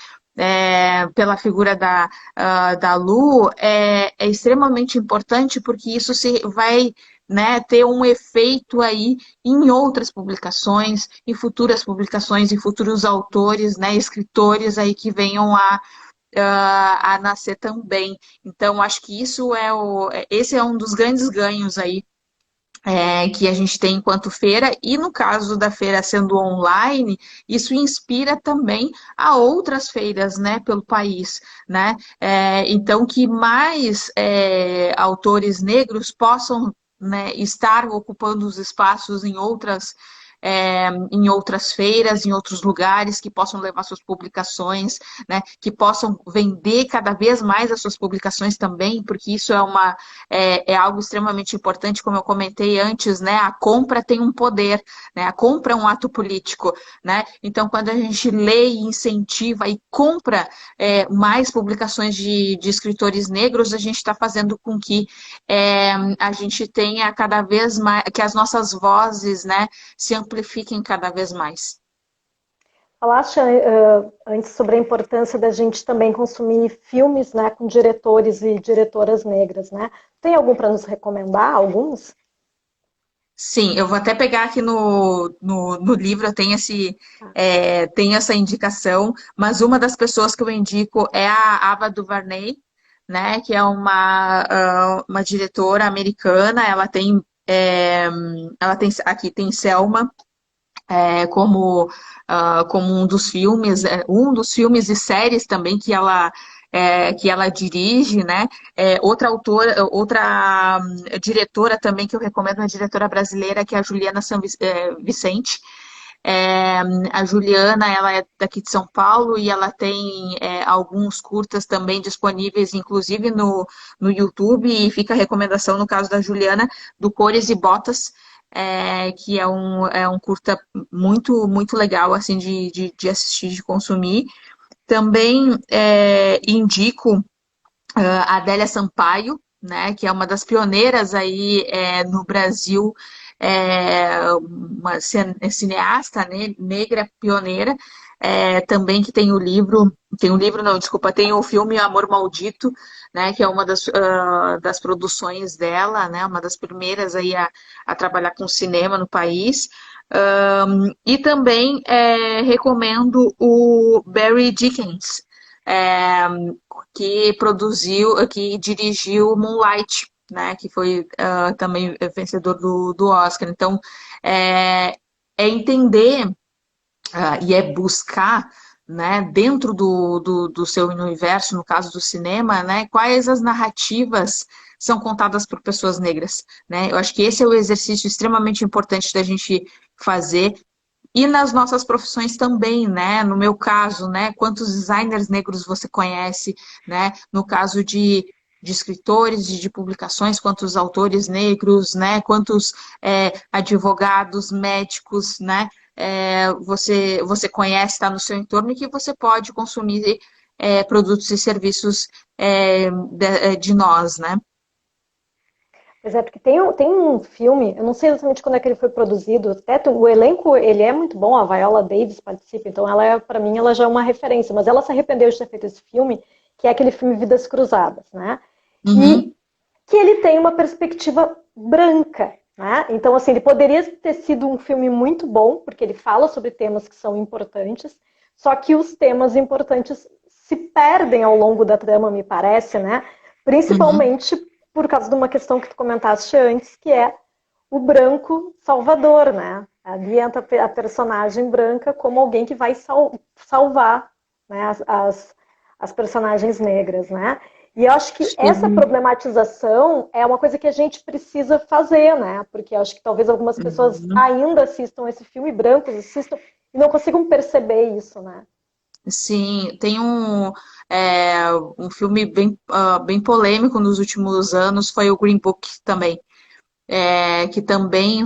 pela figura da Lu é extremamente importante, porque isso vai, né, ter um efeito aí em outras publicações, em futuras publicações, em futuros autores, né, escritores aí que venham a nascer também. Então, acho que esse é um dos grandes ganhos aí que a gente tem enquanto feira, e no caso da feira sendo online, isso inspira também a outras feiras, né, pelo país, né? Então, que mais autores negros possam, né, estar ocupando os espaços em outras feiras, em outros lugares, que possam levar suas publicações, né, que possam vender cada vez mais as suas publicações também, porque isso é algo extremamente importante, como eu comentei antes, né, a compra tem um poder, né, a compra é um ato político, né, então quando a gente lê e incentiva e compra mais publicações de escritores negros, a gente está fazendo com que a gente tenha cada vez mais, que as nossas vozes, né, se amplifiquem cada vez mais. Falaste antes sobre a importância da gente também consumir filmes, né, com diretores e diretoras negras, né? Tem algum para nos recomendar? Alguns? Sim, eu vou até pegar aqui no livro, eu tenho tenho essa indicação, mas uma das pessoas que eu indico é a Ava DuVernay, né, que é uma diretora americana. Ela tem aqui tem Selma, como um dos filmes e séries também que ela dirige, né? Outra autora, outra diretora também que eu recomendo, uma diretora brasileira, que é a Juliana Vicente. É, a Juliana, ela é daqui de São Paulo, e ela tem alguns curtas também disponíveis, inclusive no YouTube, e fica a recomendação, no caso da Juliana, do Cores e Botas, que é um curta muito, muito legal, assim, de assistir, de consumir. Também indico a Adélia Sampaio, né, que é uma das pioneiras aí no Brasil, uma cineasta, né, negra pioneira, também, que tem o filme Amor Maldito, né, que é uma das produções dela, né, uma das primeiras aí a trabalhar com cinema no país. E também recomendo o Barry Dickens, é, que dirigiu Moonlight, né, que foi também vencedor do Oscar. Então, é entender e é buscar, né, dentro do seu universo, no caso do cinema, né, quais as narrativas são contadas por pessoas negras, né? Eu acho que esse é o exercício extremamente importante da gente fazer, e nas nossas profissões também, né? No meu caso, né? Quantos designers negros você conhece, né? No caso de escritores, de publicações, quantos autores negros, né? Quantos advogados, médicos, né? Você conhece, está no seu entorno, e que você pode consumir produtos e serviços de nós, né? Pois é, porque tem um filme, eu não sei exatamente quando é que ele foi produzido, até o elenco, ele é muito bom, a Viola Davis participa, então para mim, ela já é uma referência, mas ela se arrependeu de ter feito esse filme, que é aquele filme Vidas Cruzadas, né? Uhum, E que ele tem uma perspectiva branca, né? Então, assim, ele poderia ter sido um filme muito bom, porque ele fala sobre temas que são importantes, só que os temas importantes se perdem ao longo da trama, me parece, né? uhum, Principalmente por causa de uma questão que tu comentaste antes, que é o branco salvador, né? Ali entra a personagem branca como alguém que vai salvar, né, as personagens negras, né? E eu acho que essa sim, problematização é uma coisa que a gente precisa fazer, né? Porque eu acho que talvez algumas pessoas uhum. ainda assistam esse filme, brancos assistam, e não consigam perceber isso, né? Sim, tem um filme bem polêmico nos últimos anos, foi o Green Book também, que também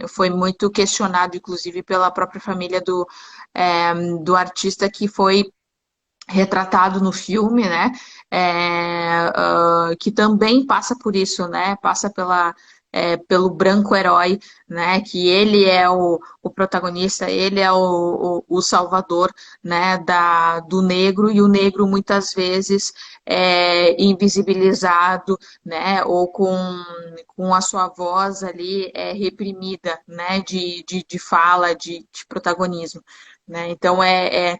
foi muito questionado, inclusive, pela própria família do artista que foi retratado no filme, né? Que também passa por isso, né? Passa pelo branco herói, né? Que ele é o protagonista, ele é o salvador, né? Do negro, e o negro muitas vezes é invisibilizado, né? Ou com a sua voz ali reprimida, né? De fala, de protagonismo. Né? Então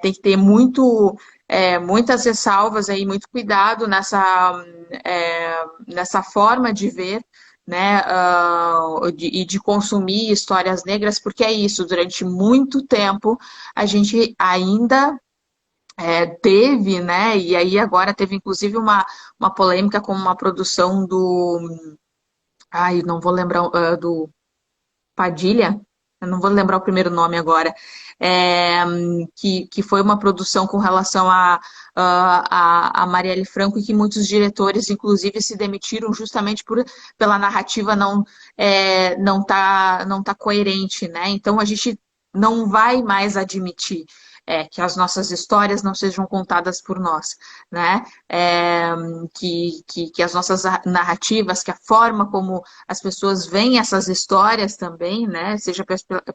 tem que ter muitas ressalvas aí, muito cuidado nessa forma de ver, né, e de consumir histórias negras, porque é isso, durante muito tempo a gente ainda teve, né, e aí agora teve inclusive uma polêmica com uma produção ai, não vou lembrar, do Padilha, eu não vou lembrar o primeiro nome agora, é, que foi uma produção com relação a Marielle Franco, e que muitos diretores, inclusive, se demitiram justamente pela narrativa não tá coerente, né? Então a gente não vai mais admitir que as nossas histórias não sejam contadas por nós, né? Que as nossas narrativas, que a forma como as pessoas veem essas histórias também, né? Seja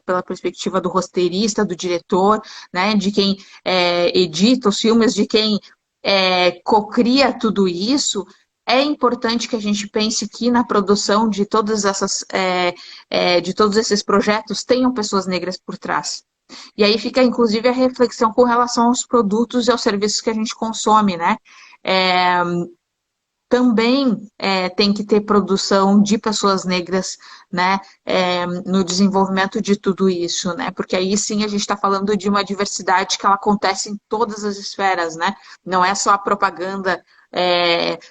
pela perspectiva do roteirista, do diretor, né? De quem edita os filmes, de quem cocria tudo isso. É importante que a gente pense que na produção de todos esses projetos tenham pessoas negras por trás. E aí fica, inclusive, a reflexão com relação aos produtos e aos serviços que a gente consome, né? É, também tem que ter produção de pessoas negras, né, no desenvolvimento de tudo isso, né, porque aí sim a gente está falando de uma diversidade que ela acontece em todas as esferas, né, não é só a propaganda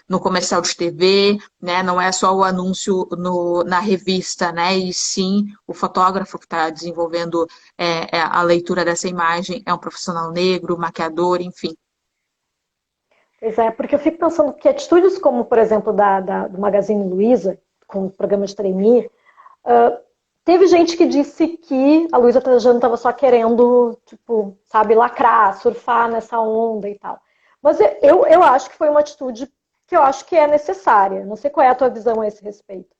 no comercial de TV, né, não é só o anúncio na revista, né, e sim o fotógrafo que está desenvolvendo a leitura dessa imagem é um profissional negro, maquiador, enfim. Pois é, porque eu fico pensando que atitudes como, por exemplo, do Magazine Luiza, com o programa de trainee, teve gente que disse que a Luiza Trajano estava só querendo, tipo, sabe, lacrar, surfar nessa onda e tal. Mas eu acho que foi uma atitude que eu acho que é necessária. Não sei qual é a tua visão a esse respeito.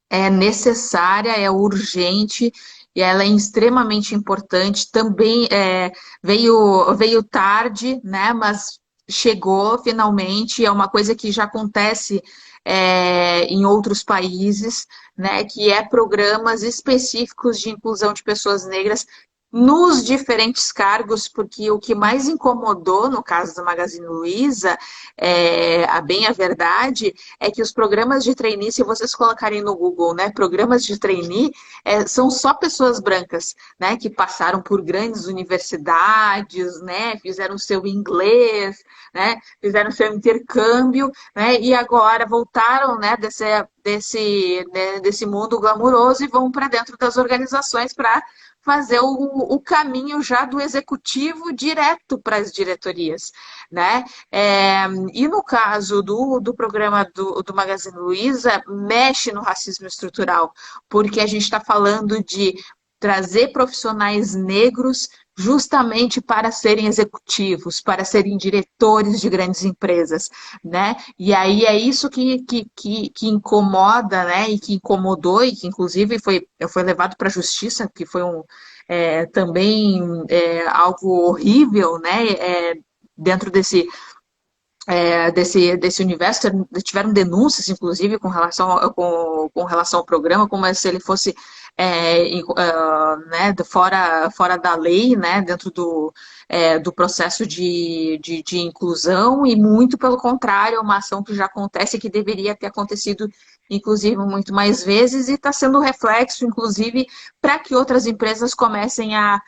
É necessária, é urgente e ela é extremamente importante. Também veio tarde, né? Mas chegou finalmente. É uma coisa que já acontece em outros países, né? Que é programas específicos de inclusão de pessoas negras nos diferentes cargos, porque o que mais incomodou no caso do Magazine Luiza, a verdade, é que os programas de trainee, se vocês colocarem no Google, né, programas de trainee, são só pessoas brancas, né, que passaram por grandes universidades, né, fizeram seu inglês, né, fizeram seu intercâmbio, né, e agora voltaram, né, desse mundo glamuroso e vão para dentro das organizações para fazer o caminho já do executivo direto para as diretorias, né? E no caso do programa do Magazine Luiza, mexe no racismo estrutural, porque a gente está falando de trazer profissionais negros justamente para serem executivos, para serem diretores de grandes empresas, né? E aí é isso que incomoda, né? E que incomodou e que inclusive foi levado para a justiça, que foi também algo horrível, né? Dentro desse universo, tiveram denúncias, inclusive, com relação ao programa, como se ele fosse né, fora da lei, né, dentro do processo de inclusão, e muito pelo contrário, é uma ação que já acontece e que deveria ter acontecido, inclusive, muito mais vezes, e está sendo reflexo, inclusive, para que outras empresas comecem a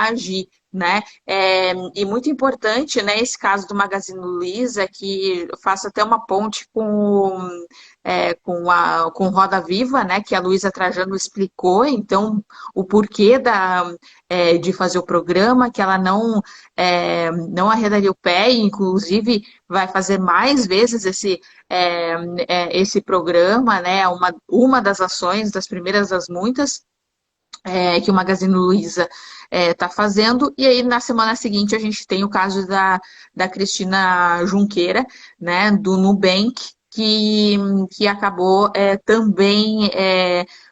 agir, né? E muito importante, né, esse caso do Magazine Luiza, que eu faço até uma ponte com Roda Viva, né, que a Luísa Trajano explicou, então, o porquê de fazer o programa, que ela não arredaria o pé, e inclusive vai fazer mais vezes esse programa, né, uma das ações, das primeiras das muitas, que o Magazine Luiza está fazendo, e aí na semana seguinte a gente tem o caso da Cristina Junqueira, né, do Nubank, que acabou também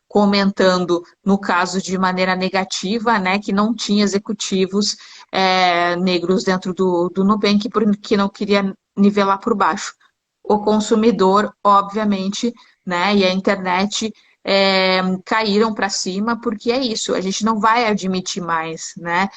comentando, no caso de maneira negativa, né, que não tinha executivos negros dentro do Nubank, porque não queria nivelar por baixo. O consumidor, obviamente, né, e a internet caíram para cima, porque é isso, a gente não vai admitir mais, né,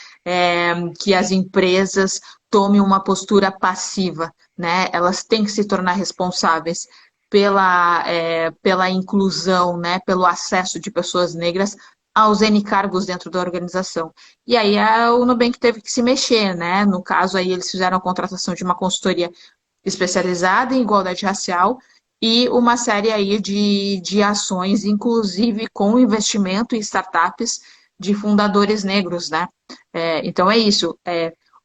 que as empresas tomem uma postura passiva, né, elas têm que se tornar responsáveis pela inclusão, né, pelo acesso de pessoas negras aos N cargos dentro da organização. E aí o Nubank teve que se mexer, né? No caso aí eles fizeram a contratação de uma consultoria especializada em igualdade racial e uma série aí de ações, inclusive com investimento em startups de fundadores negros, né? Então é isso.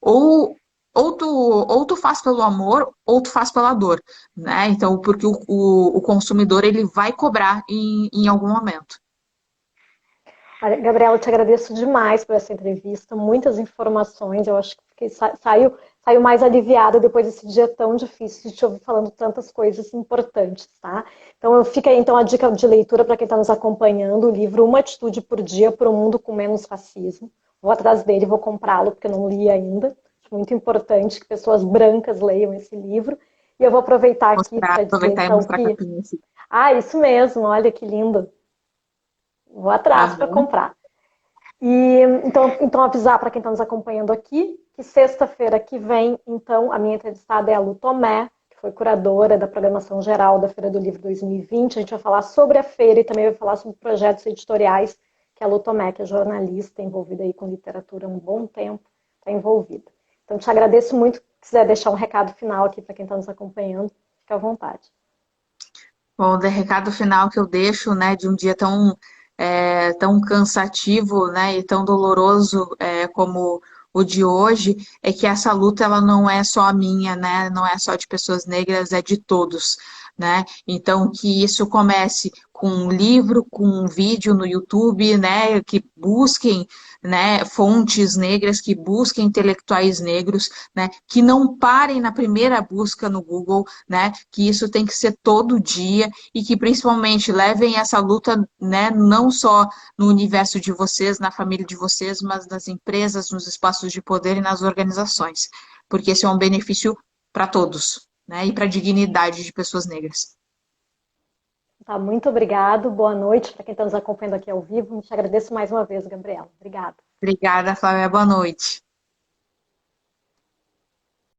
Ou, ou tu faz pelo amor, ou tu faz pela dor, né? Então, porque o consumidor ele vai cobrar em algum momento. Gabriela, eu te agradeço demais por essa entrevista, muitas informações, eu acho que saiu mais aliviada depois desse dia tão difícil de te ouvir falando tantas coisas importantes, tá? Então fica aí então a dica de leitura para quem está nos acompanhando, o livro Uma Atitude por Dia para um Mundo com Menos Racismo. Vou atrás dele, vou comprá-lo, porque eu não li ainda. Acho muito importante que pessoas brancas leiam esse livro. E eu vou aproveitar aqui para dizer Aproveitar e então mostrar a que... capinha assim. Ah, isso mesmo, olha que lindo. Vou atrás para Aham. comprar. E então avisar para quem está nos acompanhando aqui que sexta-feira que vem, então, a minha entrevistada é a Lu Tomé, que foi curadora da programação geral da Feira do Livro 2020. A gente vai falar sobre a feira e também vai falar sobre projetos editoriais, que a Lu Tomé, que é jornalista, envolvida aí com literatura há um bom tempo, está envolvida. Então, te agradeço muito. Se quiser deixar um recado final aqui para quem está nos acompanhando, fique à vontade. Bom, o recado final que eu deixo, né, de um dia tão cansativo, né, e tão doloroso como o de hoje, é que essa luta ela não é só a minha, né, não é só de pessoas negras, é de todos, né. Então que isso comece com um livro, com um vídeo no YouTube, né, que busquem, né, fontes negras, que busquem intelectuais negros, né, que não parem na primeira busca no Google, né, que isso tem que ser todo dia e que principalmente levem essa luta, né, não só no universo de vocês, na família de vocês, mas nas empresas, nos espaços de poder e nas organizações, porque esse é um benefício para todos, né, e para a dignidade de pessoas negras. Tá, muito obrigado, boa noite para quem está nos acompanhando aqui ao vivo. Te agradeço mais uma vez, Gabriela. Obrigada. Obrigada, Flávia, boa noite.